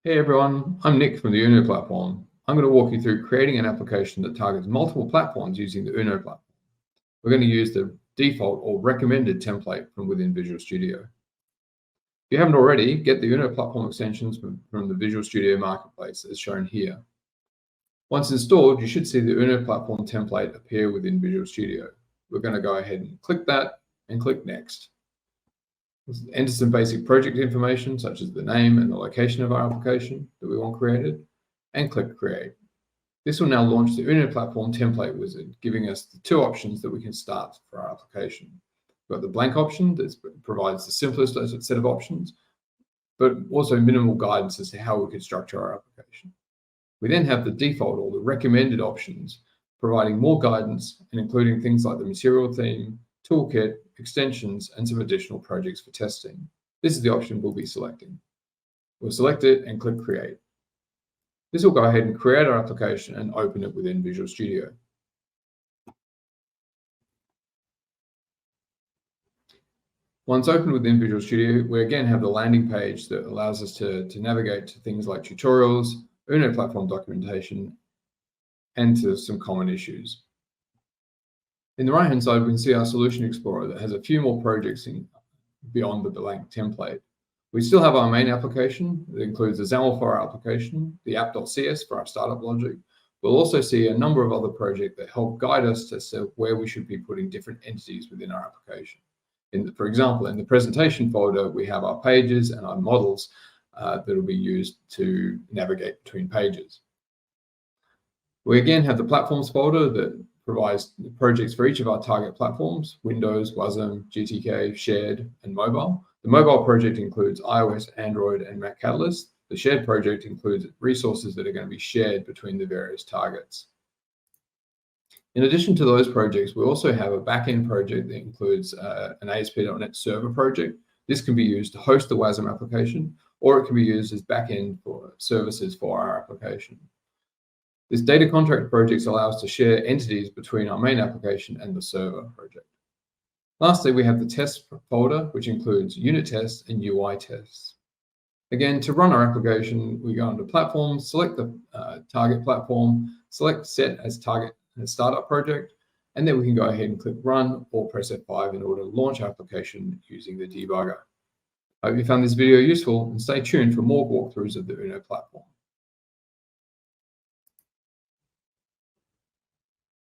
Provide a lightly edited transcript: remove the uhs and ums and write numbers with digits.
Hey everyone, I'm Nick from the Uno platform. I'm going to walk you through creating an application that targets multiple platforms using the Uno platform. We're going to use the default or recommended template from within Visual Studio. If you haven't already, get the Uno platform extensions from the Visual Studio Marketplace as shown here. Once installed, you should see the Uno platform template appear within Visual Studio. We're going to go ahead and click that and click Next. Enter some basic project information such as the name and the location of our application that we want created, and click Create. This will now launch the Uno platform template wizard, giving us the two options that we can start for our application. We've got the blank option that provides the simplest set of options, but also minimal guidance as to how we could structure our application. We then have the default or the recommended options, providing more guidance and including things like the material theme, toolkit, extensions, and some additional projects for testing. This is the option we'll be selecting. We'll select it and click Create. This will go ahead and create our application and open it within Visual Studio. Once open within Visual Studio, we again have the landing page that allows us to navigate to things like tutorials, Uno platform documentation, and to some common issues. In the right-hand side, we can see our Solution Explorer that has a few more projects beyond the blank template. We still have our main application that includes the XAML for our application, the app.cs for our startup logic. We'll also see a number of other projects that help guide us to where we should be putting different entities within our application. For example, in the presentation folder, we have our pages and our models that will be used to navigate between pages. We again have the platforms folder that provides the projects for each of our target platforms: Windows, WASM, GTK, Shared, and Mobile. The mobile project includes iOS, Android, and Mac Catalyst. The shared project includes resources that are going to be shared between the various targets. In addition to those projects, we also have a backend project that includes an ASP.NET Server project. This can be used to host the WASM application, or it can be used as backend for services for our application. This data contract project allows us to share entities between our main application and the server project. Lastly, we have the test folder, which includes unit tests and UI tests. Again, to run our application, we go under Platforms, select the target platform, select Set as Target and Startup Project, and then we can go ahead and click Run or press F5 in order to launch our application using the debugger. I hope you found this video useful, and stay tuned for more walkthroughs of the Uno platform.